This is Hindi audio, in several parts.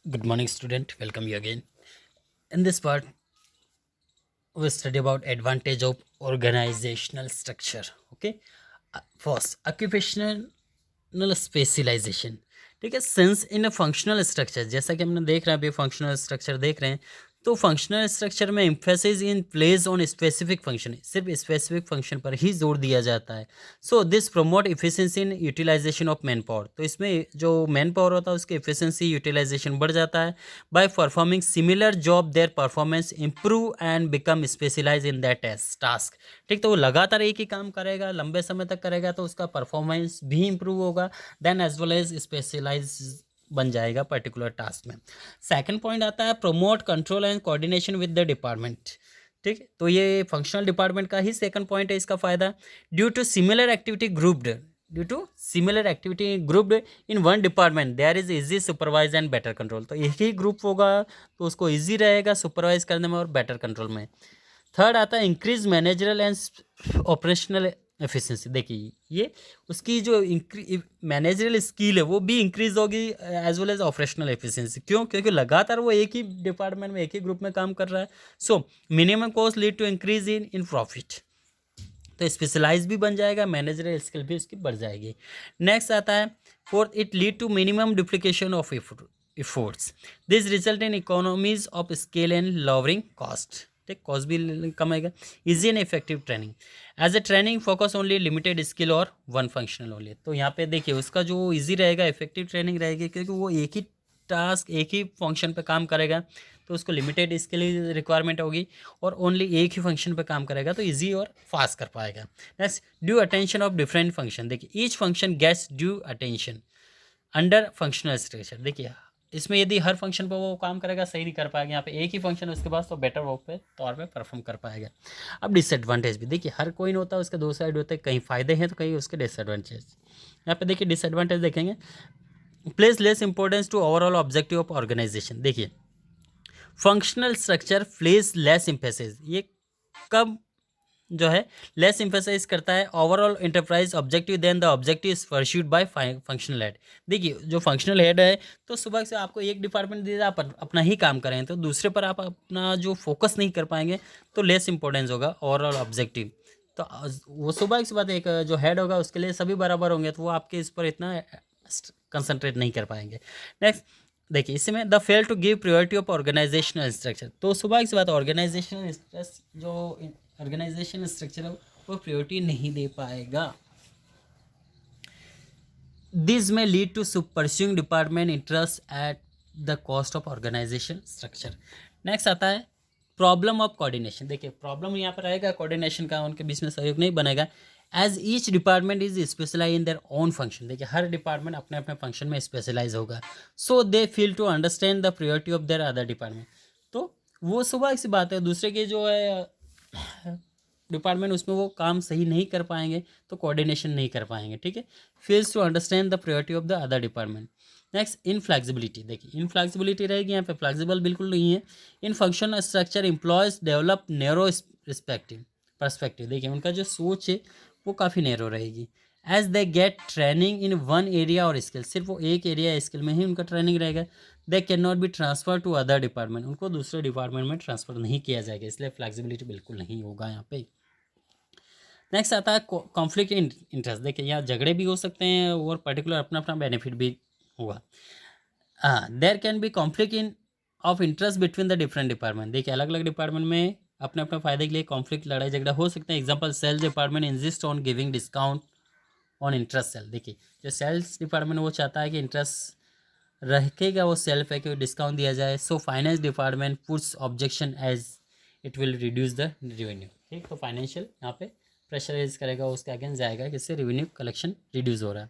Good morning, student. Welcome you again. In this part, we study about advantage of organizational structure. Okay. First, occupational specialization. ठीक है, सेंस इन फंक्शनल स्ट्रक्चर, जैसा कि हमने देख रहे हैं अभी फंक्शनल स्ट्रक्चर देख रहे हैं, तो फंक्शनल स्ट्रक्चर में emphasis in place on specific function, सिर्फ स्पेसिफिक फंक्शन पर ही जोर दिया जाता है. So this promote efficiency in utilization of man power. तो इसमें जो मैन पावर होता है उसकी इफिशिएंसी यूटिलाइजेशन बढ़ जाता है. By performing similar job their performance improve and become specialize in that task. ठीक, तो वो लगातार एक ही काम करेगा, लंबे समय तक करेगा, तो उसका परफॉर्मेंस भी इंप्रूव होगा, then as well as specialize बन जाएगा पर्टिकुलर टास्क में. सेकंड पॉइंट आता है promote control and coordination with the department. ठीक है, तो ये फंक्शनल डिपार्टमेंट का ही सेकंड पॉइंट है इसका फायदा. Due to similar activity grouped, due to similar activity grouped in one department there is easy supervise and better control. तो एक ही ग्रुप होगा तो उसको इजी रहेगा सुपरवाइज करने में और बेटर कंट्रोल में. थर्ड आता है increase managerial and operational efficiency. देखिए ये उसकी जो मैनेजरल स्किल है वो भी इंक्रीज होगी as well as operational efficiency. क्यों? क्योंकि लगातार वो एक ही डिपार्टमेंट में एक ही ग्रुप में काम कर रहा है. So minimum cost lead to increase in profit. तो स्पेशलाइज भी बन जाएगा, मैनेजरल स्किल भी उसकी बढ़ जाएगी. नेक्स्ट आता है fourth, it lead to minimum duplication of efforts. This result in economies of scale and lowering cost. ठीक, कॉस्ट भी कम आएगा. Easy and effective training. As a training focus only limited skill और वन फंक्शनल ओनली. तो यहाँ पे देखिए उसका जो इजी रहेगा, इफेक्टिव ट्रेनिंग रहेगी, क्योंकि वो एक ही टास्क एक ही फंक्शन पे काम करेगा, तो उसको लिमिटेड स्किल रिक्वायरमेंट होगी और ओनली एक ही फंक्शन पे काम करेगा, तो इजी और फास्ट कर पाएगा. Next, due attention of different function. देखिए each function gets due attention under functional structure. देखिए इसमें यदि हर फंक्शन पर वो काम करेगा सही नहीं कर पाएगा, यहाँ पे एक ही फंक्शन है उसके पास तो बेटर वर्क पे तौर पे परफॉर्म कर पाएगा. अब डिसएडवांटेज भी देखिए, हर कोई होता है उसके दो साइड होते हैं, कहीं फ़ायदे हैं तो कहीं उसके डिसएडवांटेज. यहाँ पे देखिए डिसएडवांटेज देखेंगे, place less importance to overall objective of organization. देखिए functional structure place less emphasis, ये कब जो है लेस इम्फेसाइज करता है overall enterprise objective than the objective is pursued by functional head. देखिए जो फंक्शनल हेड है तो सुबह से आपको एक डिपार्टमेंट दिया, आप अपना ही काम करें, तो दूसरे पर आप अपना जो फोकस नहीं कर पाएंगे, तो लेस इंपॉर्टेंस होगा ओवरऑल ऑब्जेक्टिव. तो वो सुबह की बात, एक जो हेड होगा उसके लिए सभी बराबर होंगे, तो वो आपके इस पर इतना कंसंट्रेट नहीं कर पाएंगे. नेक्स्ट देखिए इसमें the fail to give priority of organizational structure. तो सुबह की बात ऑर्गेनाइजेशनल जो ऑर्गेनाइजेशन स्ट्रक्चर है वो प्रायोरिटी नहीं दे पाएगा. This may lead to pursuing department interest at the cost of organization structure. Next आता है प्रॉब्लम ऑफ कोऑर्डिनेशन. देखिए प्रॉब्लम यहाँ पर आएगा कोऑर्डिनेशन का, उनके बीच में सहयोग नहीं बनेगा. As each department is specialize in their own function. देखिए हर डिपार्टमेंट अपने अपने फंक्शन में स्पेशलाइज होगा. So they feel to understand the priority of their other department. तो वो सुबह सी बात है, दूसरे के जो है डिपार्टमेंट उसमें वो काम सही नहीं कर पाएंगे, तो कोऑर्डिनेशन नहीं कर पाएंगे. ठीक है, fails to understand the priority of the other department. Next inflexibility. देखिए इनफ्लेक्सिबिलिटी रहेगी, यहाँ पे फ्लेक्सिबल बिल्कुल नहीं है. In function structure employees develop narrow respective perspective. देखिए उनका जो सोच है वो काफ़ी नैरो रहेगी. As they get training in one area और स्किल, सिर्फ वो एक एरिया स्किल में ही उनका ट्रेनिंग रहेगा. They can not be transfer to other department, उनको दूसरे डिपार्टमेंट में ट्रांसफर नहीं किया जाएगा, इसलिए फ्लेक्सिबिलिटी बिल्कुल नहीं होगा यहाँ पे. नेक्स्ट आता है कॉन्फ्लिक्ट इन इंटरेस्ट. देखिए यहाँ झगड़े भी हो सकते हैं और पर्टिकुलर अपना अपना बेनिफिट भी होगा. There can be conflict in of interest between the different department. देखिए अलग अलग डिपार्टमेंट में अपने अपने फायदे के लिए कॉन्फ्लिक्ट, लड़ाई झगड़ा हो सकते हैं. Example sales department insist on giving discount on interest sale. देखिए जो सेल्स डिपार्टमेंट वो चाहता है कि इंटरेस्ट रहेगा वो सेल पे कि डिस्काउंट दिया जाए. So finance department puts objection as it will reduce the revenue. ठीक, तो फाइनेंशियल यहाँ पे प्रेशराइज करेगा, उसके अगेंस्ट जाएगा कि इससे रेवेन्यू कलेक्शन रिड्यूस हो रहा है.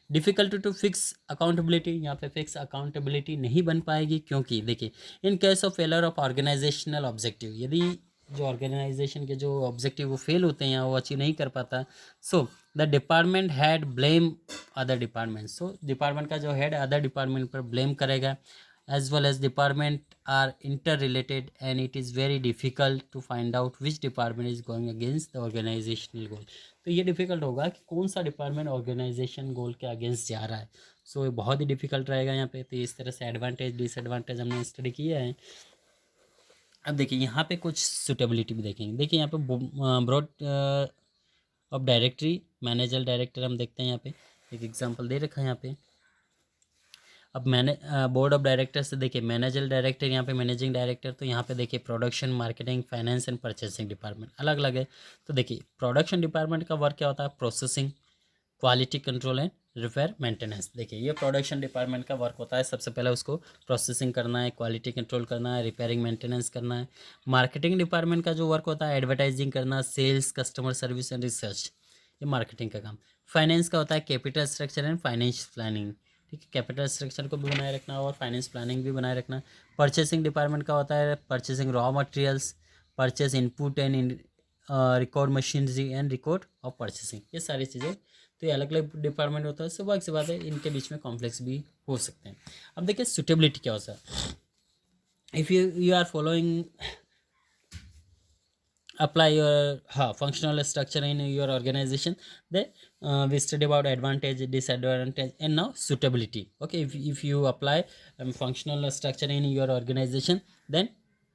Difficult to fix accountability. यहाँ पे फिक्स अकाउंटेबिलिटी नहीं बन पाएगी, क्योंकि देखिए in case of failure of organizational objective, यदि जो ऑर्गेनाइजेशन के जो ऑब्जेक्टिव वो फेल होते हैं या वो अचीव नहीं कर पाता, so the department head blame other department. So department का जो हेड अदर डिपार्टमेंट पर ब्लेम करेगा. as well as department are interrelated and it is very difficult to find out which department is going against the organizational goal. तो ये डिफिकल्ट होगा कि कौन सा डिपार्टमेंट ऑर्गेनाइजेशन गोल के अगेंस्ट जा रहा है. सो ये बहुत ही डिफिकल्ट रहेगा यहाँ पे। तो इस तरह से एडवांटेज डिसएडवांटेज हमने स्टडी किया है। अब देखिए यहाँ पे कुछ सुटेबिलिटी भी देखेंगे। देखिए यहाँ पे broad of directory manager director हम देखते हैं। यहाँ पे एक एग्जांपल दे रखा है यहाँ पे। अब मैंने बोर्ड ऑफ डायरेक्टर से देखिए मैनेजर डायरेक्टर, यहाँ पे मैनेजिंग डायरेक्टर, तो यहाँ पे देखिए production marketing finance and purchasing department अलग अलग है। तो देखिए प्रोडक्शन डिपार्टमेंट का वर्क क्या होता है, processing, quality control and repair maintenance. देखिए ये प्रोडक्शन डिपार्टमेंट का वर्क होता है। सबसे पहले उसको प्रोसेसिंग करना है, क्वालिटी कंट्रोल करना है, रिपेयरिंग मेंटेनेंस करना है। मार्केटिंग डिपार्टमेंट का जो वर्क होता है एडवर्टाइजिंग करना, sales, customer service and research, ये मार्केटिंग का काम। फाइनेंस का होता है capital structure and finance planning, ठीक है, कैपिटल स्ट्रक्चर को भी बनाए रखना और फाइनेंस प्लानिंग भी बनाए रखना। परचेसिंग डिपार्टमेंट का होता है purchasing raw materials, purchase input and record machinery and record of purchasing, ये सारी चीज़ें। तो ये अलग अलग डिपार्टमेंट होता है। स्वाभाविक सी बात है इनके बीच में कॉम्प्लेक्स भी हो सकते हैं। अब देखिए सुटेबिलिटी क्या होता है। If you are following apply your functional structure in your organization, then we study about advantage, disadvantage, and now suitability. Okay, if you apply functional structure in your organization, then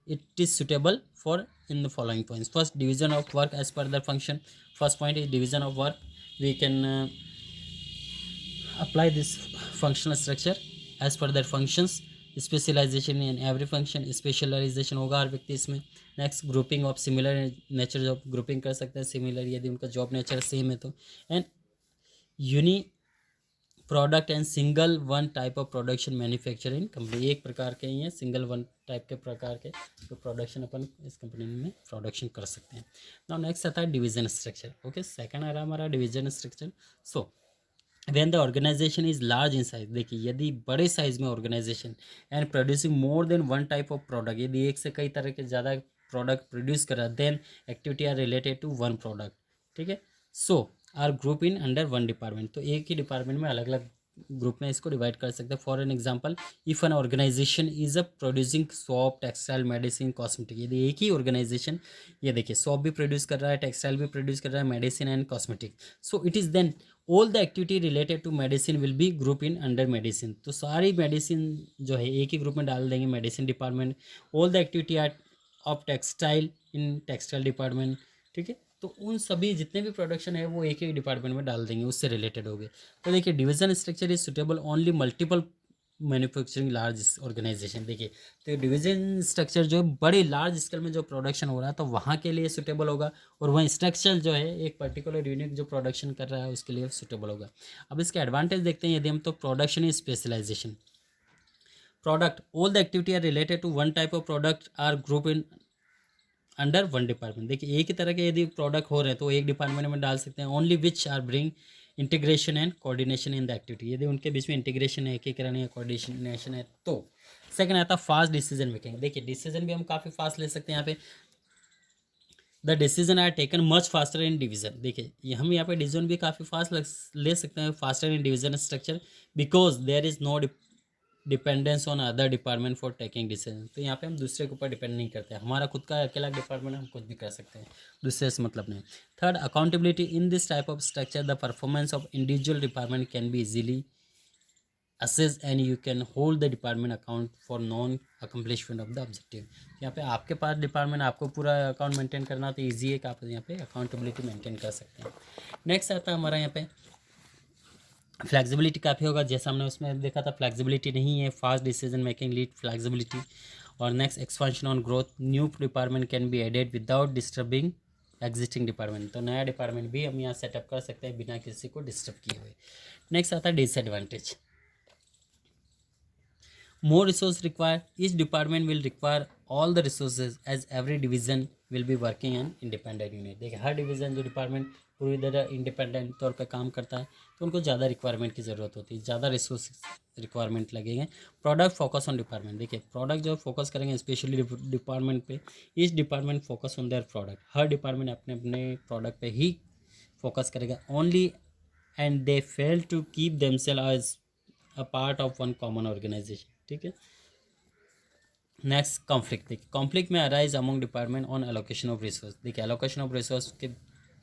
it is suitable for in the following points. First, division of work as per the function. First point is division of work. We can apply this functional structure as per their functions. Specialization in every function, specialization होगा हर व्यक्ति इसमें। Next grouping of similar nature job, grouping कर सकते हैं सिमिलर यदि उनका जॉब नेचर सेम है तो। And uni product and single one type of production manufacturing company, एक प्रकार के ही हैं सिंगल वन टाइप के प्रकार के तो प्रोडक्शन अपन इस कंपनी में प्रोडक्शन कर सकते हैं। नाउ नेक्स्ट आता है डिवीजन स्ट्रक्चर। ओके, सेकंड आ रहा हमारा division structure. So when the organization is large in size, देखिए यदि बड़े साइज में organization and producing more than one type of product, यदि एक से कई तरह के ज़्यादा प्रोडक्ट प्रोड्यूस कर रहा है, then activity are related to one product, ठीक है। So are group in under one department, तो एक ही डिपार्टमेंट में अलग अलग ग्रुप में इसको डिवाइड कर सकते हैं। For an example, if an organization is a producing soap, textile, medicine, cosmetic, यदि एक ही ऑर्गेनाइजेशन ये देखिए सॉप भी प्रोड्यूस कर रहा है, टेक्सटाइल भी प्रोड्यूस कर रहा है, medicine and cosmetic, so it is then all the activity related to medicine will be group in under medicine, तो सारी मेडिसिन जो है एक ही ग्रुप में डाल देंगे medicine department. All the activity are of textile in textile department, ठीक है। तो उन सभी जितने भी प्रोडक्शन है वो एक ही डिपार्टमेंट में डाल देंगे, उससे रिलेटेड हो गए। तो देखिए division structure is suitable only multiple manufacturing large organization. देखिए तो डिवीजन स्ट्रक्चर जो है बड़ी लार्ज स्केल में जो प्रोडक्शन हो रहा है तो वहाँ के लिए सुटेबल होगा, और वहीं स्ट्रक्चर जो है एक पर्टिकुलर यूनिट जो प्रोडक्शन कर रहा है उसके लिए सुटेबल होगा। अब इसके एडवांटेज देखते हैं यदि हम, तो production is specialization, product all the activity are related to one type of product are group in under one department. देखिए एक ही तरह के यदि प्रोडक्ट हो रहे हैं तो एक डिपार्टमेंट में डाल सकते हैं। Only which are bring integration and coordination in the activity, यदि उनके बीच में इंटीग्रेशन है, एकीकरण है, कोऑर्डिनेशन है तो। सेकंड आता है फास्ट डिसीजन मेकिंग। देखिए डिसीजन भी हम काफ़ी फास्ट ले सकते हैं यहाँ पे। The decision are taken much faster in division, देखिए हम यहाँ पे डिसीजन भी काफ़ी फास्ट ले सकते हैं faster in division structure, because there is no dependence on other department for taking decision. तो यहाँ पे हम दूसरे के ऊपर डिपेंड नहीं करते, हमारा खुद का अकेला डिपार्टमेंट, हम कुछ भी कर सकते हैं, दूसरे से मतलब नहीं। Third, accountability in this type of structure the performance of individual department can be easily assess and you can hold the department account for non accomplishment of the objective। यहाँ पे आपके पास डिपार्टमेंट आपको पूरा अकाउंट मेंटेन करना तो ईजी है कि आप यहाँ पे अकाउंटेबिलिटी मेंटेन कर सकते हैं। नेक्स्ट आता है हमारा यहाँ पे फ्लैक्सिबिलिटी काफ़ी होगा, जैसा हमने उसमें देखा था फ्लैक्सिबिलिटी नहीं है, fast decision making lead flexibility. और next expansion on growth, new department can be added without disturbing existing department, तो नया डिपार्टमेंट भी हम यहाँ सेटअप कर सकते हैं बिना किसी को डिस्टर्ब किए हुए। नेक्स्ट आता है disadvantage, more resource required, each department will require all the resources as every division will be working an independent unit। देखिए हर डिवीज़न जो डिपार्टमेंट पूरी तरह इंडिपेंडेंट तौर पे काम करता है तो उनको ज़्यादा रिक्वायरमेंट की ज़रूरत होती है, ज़्यादा रिसोर्स रिक्वायरमेंट लगेंगे। प्रोडक्ट फोकस ऑन डिपार्टमेंट, देखिए प्रोडक्ट जो फोकस करेंगे स्पेशली डिपार्टमेंट पे, each department focus on their product, हर डिपार्टमेंट अपने अपने प्रोडक्ट पे ही फोकस करेगा only, and they fail to keep themselves as a part of one common organization, ठीक है। नेक्स्ट कॉन्फ्लिक्ट, देखिए conflict may arise among department on allocation of resource, देखिए एलोकेशन ऑफ रिसोर्स के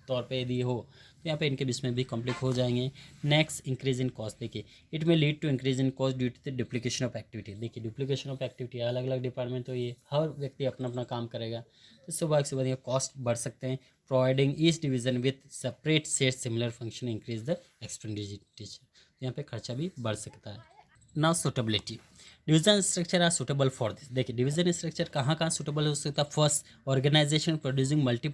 तौर पे यदि हो तो यहाँ पे इनके बीच में भी कॉन्फ्लिक्ट हो जाएंगे। Next, increase in cost. देखिए it may lead to increase in cost due to the duplication of activity. देखिए डुप्लीकेशन ऑफ एक्टिविटी, अलग अलग डिपार्टमेंट, तो ये हर व्यक्ति अपना अपना काम करेगा तो से बाद कॉस्ट बढ़ सकते हैं। Providing each division with separate set similar function increase the expenditure. तो यहाँ पे खर्चा भी बढ़ सकता है। Now suitability, division structure are suitable for this. देखिए डिवीजन स्ट्रक्चर कहाँ कहाँ सुटेबल हो सकता है। First, organization producing multi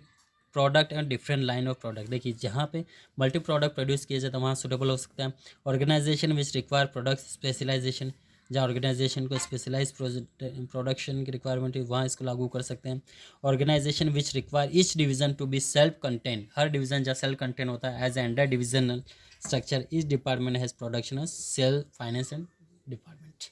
product and different line of product. देखिए जहाँ पे मल्टी प्रोडक्ट प्रोड्यूस किए जाते हैं वहाँ सुटेबल हो सकता है। Organization which require product specialization, जहाँ ऑर्गेनाइजेशन को स्पेशलाइज प्रोडक्शन की रिक्वायरमेंट है वहाँ इसको लागू कर सकते हैं। Organization which require each division to be self contain, हर डिवीजन जहाँ सेल्फ कंटेन होता है as under divisional structure, each department has production sale finance and department.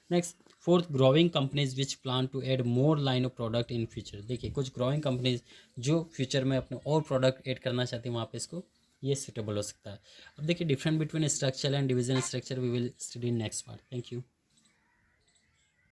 Next, fourth, growing companies which plan to add more line of product in future. देखिए कुछ ग्रोइंग कंपनीज जो फ्यूचर में अपने और प्रोडक्ट ऐड करना चाहती हैं वहाँ पे इसको ये सुटेबल हो सकता है। अब देखिए different between structure and division structure we will study in next part. Thank you.